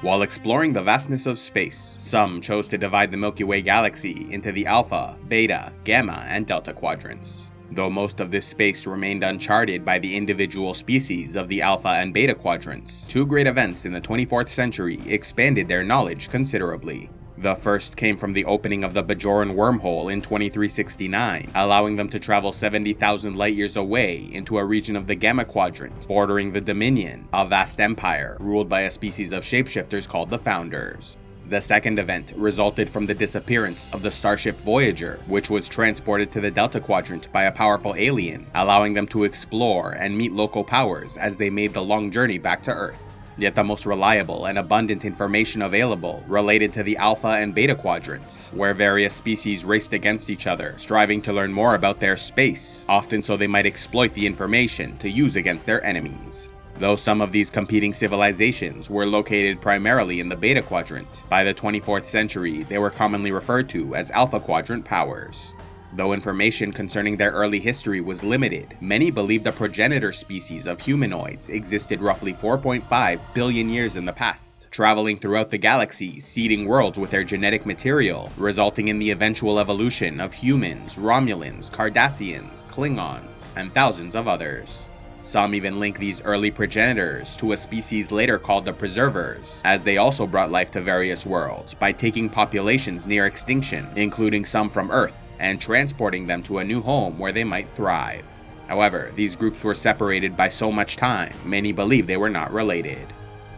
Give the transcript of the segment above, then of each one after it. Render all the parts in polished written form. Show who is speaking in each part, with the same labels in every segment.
Speaker 1: While exploring the vastness of space, some chose to divide the Milky Way galaxy into the Alpha, Beta, Gamma, and Delta quadrants. Though most of this space remained uncharted by the individual species of the Alpha and Beta quadrants, two great events in the 24th century expanded their knowledge considerably. The first came from the opening of the Bajoran wormhole in 2369, allowing them to travel 70,000 light-years away into a region of the Gamma Quadrant, bordering the Dominion, a vast empire ruled by a species of shapeshifters called the Founders. The second event resulted from the disappearance of the starship Voyager, which was transported to the Delta Quadrant by a powerful alien, allowing them to explore and meet local powers as they made the long journey back to Earth. Yet the most reliable and abundant information available related to the Alpha and Beta quadrants, where various species raced against each other, striving to learn more about their space, often so they might exploit the information to use against their enemies. Though some of these competing civilizations were located primarily in the Beta quadrant, by the 24th century they were commonly referred to as Alpha Quadrant powers. Though information concerning their early history was limited, many believe the progenitor species of humanoids existed roughly 4.5 billion years in the past, traveling throughout the galaxy, seeding worlds with their genetic material, resulting in the eventual evolution of humans, Romulans, Cardassians, Klingons, and thousands of others. Some even link these early progenitors to a species later called the Preservers, as they also brought life to various worlds by taking populations near extinction, including some from Earth, and transporting them to a new home where they might thrive. However, these groups were separated by so much time, many believe they were not related.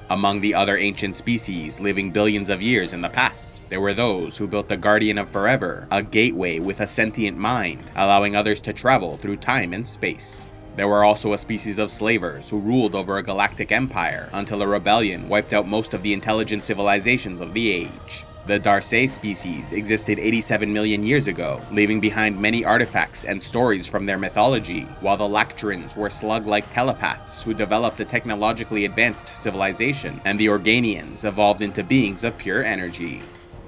Speaker 1: Among the other ancient species living billions of years in the past, there were those who built the Guardian of Forever, a gateway with a sentient mind, allowing others to travel through time and space. There were also a species of slavers who ruled over a galactic empire until a rebellion wiped out most of the intelligent civilizations of the age. The Darcey species existed 87 million years ago, leaving behind many artifacts and stories from their mythology, while the Lactrans were slug-like telepaths who developed a technologically advanced civilization, and the Organians evolved into beings of pure energy.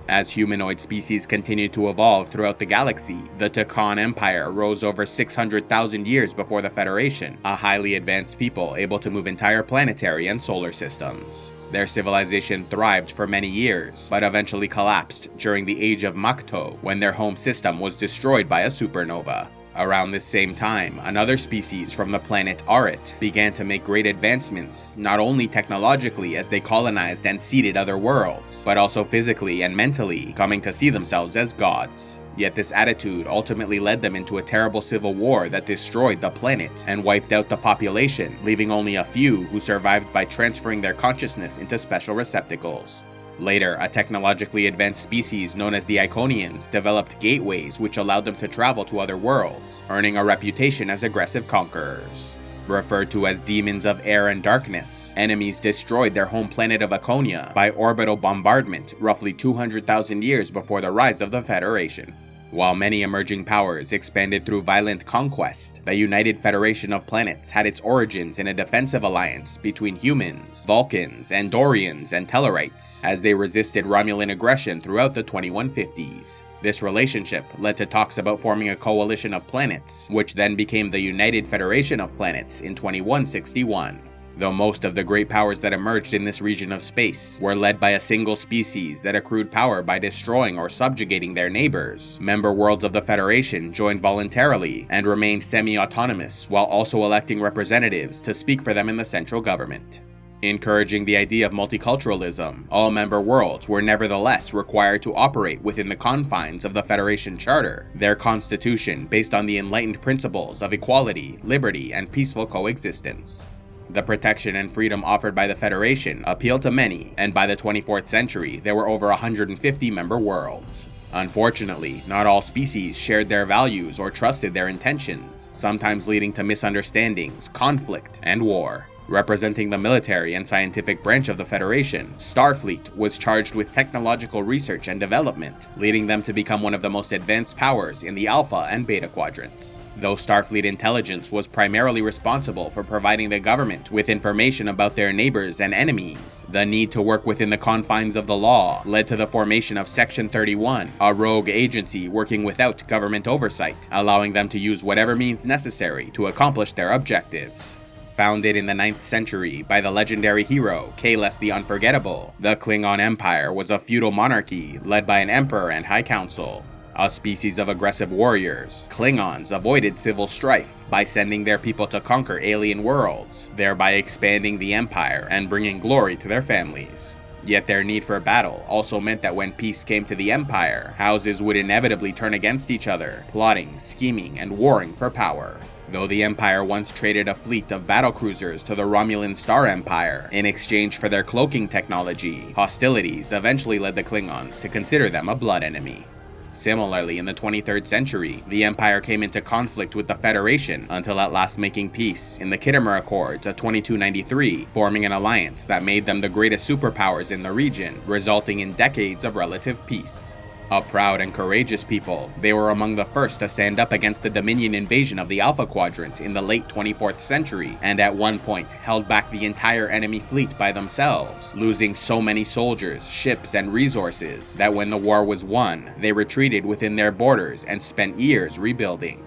Speaker 1: As humanoid species continued to evolve throughout the galaxy, the Klingon Empire rose over 600,000 years before the Federation, a highly advanced people able to move entire planetary and solar systems. Their civilization thrived for many years, but eventually collapsed during the Age of Makto, when their home system was destroyed by a supernova. Around this same time, another species from the planet Arit began to make great advancements, not only technologically as they colonized and seeded other worlds, but also physically and mentally, coming to see themselves as gods. Yet this attitude ultimately led them into a terrible civil war that destroyed the planet and wiped out the population, leaving only a few who survived by transferring their consciousness into special receptacles. Later, a technologically advanced species known as the Iconians developed gateways which allowed them to travel to other worlds, earning a reputation as aggressive conquerors. Referred to as demons of air and darkness, enemies destroyed their home planet of Iconia by orbital bombardment roughly 200,000 years before the rise of the Federation. While many emerging powers expanded through violent conquest, the United Federation of Planets had its origins in a defensive alliance between humans, Vulcans, Andorians, and Tellarites, as they resisted Romulan aggression throughout the 2150s. This relationship led to talks about forming a coalition of planets, which then became the United Federation of Planets in 2161. Though most of the great powers that emerged in this region of space were led by a single species that accrued power by destroying or subjugating their neighbors, member worlds of the Federation joined voluntarily and remained semi-autonomous while also electing representatives to speak for them in the central government. Encouraging the idea of multiculturalism, all member worlds were nevertheless required to operate within the confines of the Federation Charter, their constitution based on the enlightened principles of equality, liberty, and peaceful coexistence. The protection and freedom offered by the Federation appealed to many, and by the 24th century there were over 150 member worlds. Unfortunately, not all species shared their values or trusted their intentions, sometimes leading to misunderstandings, conflict, and war. Representing the military and scientific branch of the Federation, Starfleet was charged with technological research and development, leading them to become one of the most advanced powers in the Alpha and Beta quadrants. Though Starfleet intelligence was primarily responsible for providing the government with information about their neighbors and enemies, the need to work within the confines of the law led to the formation of Section 31, a rogue agency working without government oversight, allowing them to use whatever means necessary to accomplish their objectives. Founded in the 9th century by the legendary hero Kahless the Unforgettable, the Klingon Empire was a feudal monarchy led by an emperor and high council. A species of aggressive warriors, Klingons avoided civil strife by sending their people to conquer alien worlds, thereby expanding the empire and bringing glory to their families. Yet their need for battle also meant that when peace came to the empire, houses would inevitably turn against each other, plotting, scheming, and warring for power. Though the Empire once traded a fleet of battlecruisers to the Romulan Star Empire in exchange for their cloaking technology, hostilities eventually led the Klingons to consider them a blood enemy. Similarly, in the 23rd century, the Empire came into conflict with the Federation until at last making peace in the Khitomer Accords of 2293, forming an alliance that made them the greatest superpowers in the region, resulting in decades of relative peace. A proud and courageous people, they were among the first to stand up against the Dominion invasion of the Alpha Quadrant in the late 24th century, and at one point held back the entire enemy fleet by themselves, losing so many soldiers, ships, and resources that when the war was won, they retreated within their borders and spent years rebuilding.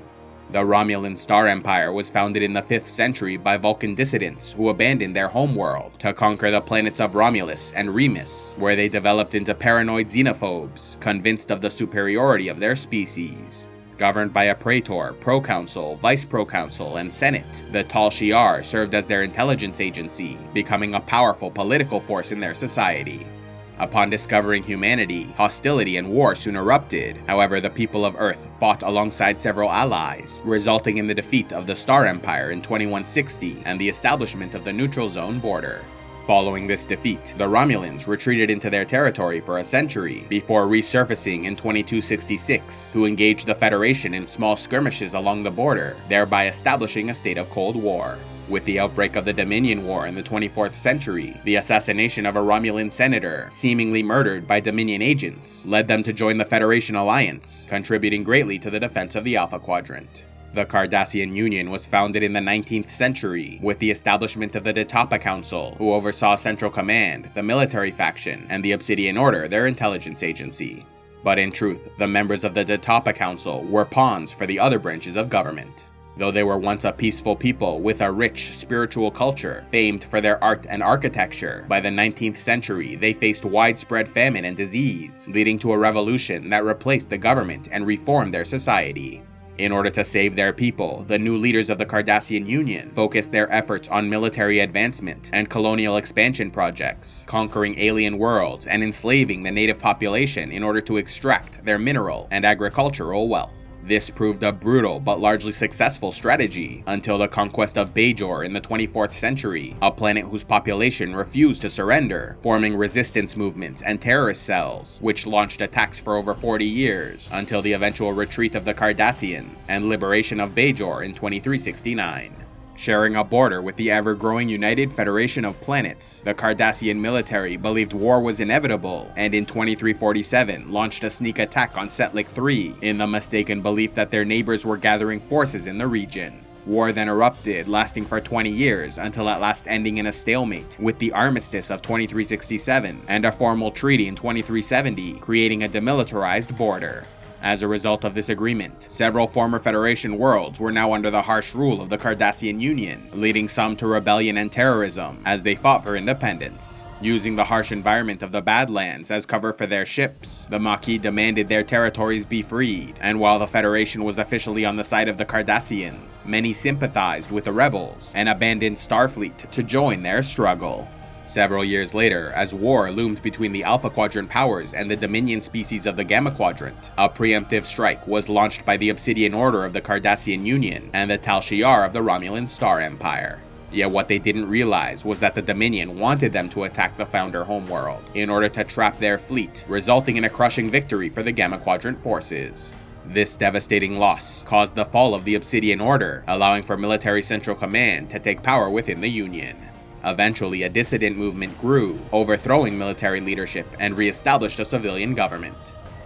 Speaker 1: The Romulan Star Empire was founded in the 5th century by Vulcan dissidents who abandoned their homeworld to conquer the planets of Romulus and Remus, where they developed into paranoid xenophobes, convinced of the superiority of their species. Governed by a praetor, proconsul, vice-proconsul, and senate, the Tal Shiar served as their intelligence agency, becoming a powerful political force in their society. Upon discovering humanity, hostility and war soon erupted. However, the people of Earth fought alongside several allies, resulting in the defeat of the Star Empire in 2160 and the establishment of the neutral zone border. Following this defeat, the Romulans retreated into their territory for a century before resurfacing in 2266 to engage the Federation in small skirmishes along the border, thereby establishing a state of Cold War. With the outbreak of the Dominion War in the 24th century, the assassination of a Romulan senator, seemingly murdered by Dominion agents, led them to join the Federation alliance, contributing greatly to the defense of the Alpha Quadrant. The Cardassian Union was founded in the 19th century, with the establishment of the Detapa Council, who oversaw Central Command, the military faction, and the Obsidian Order, their intelligence agency. But in truth, the members of the Detapa Council were pawns for the other branches of government. Though they were once a peaceful people with a rich spiritual culture, famed for their art and architecture, by the 19th century they faced widespread famine and disease, leading to a revolution that replaced the government and reformed their society. In order to save their people, the new leaders of the Cardassian Union focused their efforts on military advancement and colonial expansion projects, conquering alien worlds and enslaving the native population in order to extract their mineral and agricultural wealth. This proved a brutal but largely successful strategy until the conquest of Bajor in the 24th century, a planet whose population refused to surrender, forming resistance movements and terrorist cells, which launched attacks for over 40 years, until the eventual retreat of the Cardassians and liberation of Bajor in 2369. Sharing a border with the ever-growing United Federation of Planets, the Cardassian military believed war was inevitable, and in 2347 launched a sneak attack on Setlik III in the mistaken belief that their neighbors were gathering forces in the region. War then erupted, lasting for 20 years, until at last ending in a stalemate, with the Armistice of 2367 and a formal treaty in 2370, creating a demilitarized border. As a result of this agreement, several former Federation worlds were now under the harsh rule of the Cardassian Union, leading some to rebellion and terrorism as they fought for independence. Using the harsh environment of the Badlands as cover for their ships, the Maquis demanded their territories be freed, and while the Federation was officially on the side of the Cardassians, many sympathized with the rebels and abandoned Starfleet to join their struggle. Several years later, as war loomed between the Alpha Quadrant powers and the Dominion species of the Gamma Quadrant, a preemptive strike was launched by the Obsidian Order of the Cardassian Union and the Tal Shiar of the Romulan Star Empire. Yet what they didn't realize was that the Dominion wanted them to attack the Founder homeworld in order to trap their fleet, resulting in a crushing victory for the Gamma Quadrant forces. This devastating loss caused the fall of the Obsidian Order, allowing for Military Central Command to take power within the Union. Eventually, a dissident movement grew, overthrowing military leadership and re-established a civilian government.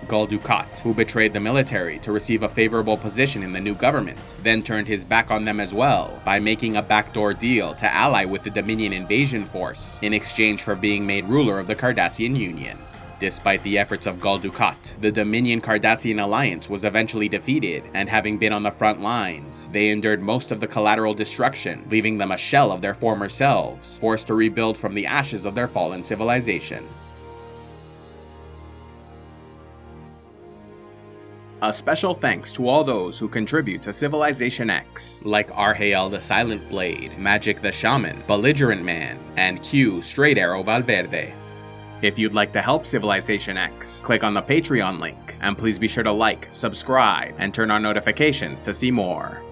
Speaker 1: Gul Dukat, who betrayed the military to receive a favorable position in the new government, then turned his back on them as well by making a backdoor deal to ally with the Dominion invasion force in exchange for being made ruler of the Cardassian Union. Despite the efforts of Gul Dukat, the Dominion Cardassian alliance was eventually defeated, and having been on the front lines, they endured most of the collateral destruction, leaving them a shell of their former selves, forced to rebuild from the ashes of their fallen civilization. A special thanks to all those who contribute to Civilization X, like Arhael the Silent Blade, Magic the Shaman, Belligerent Man, and Q Straight Arrow Valverde. If you'd like to help Civilization X, click on the Patreon link, and please be sure to like, subscribe, and turn on notifications to see more.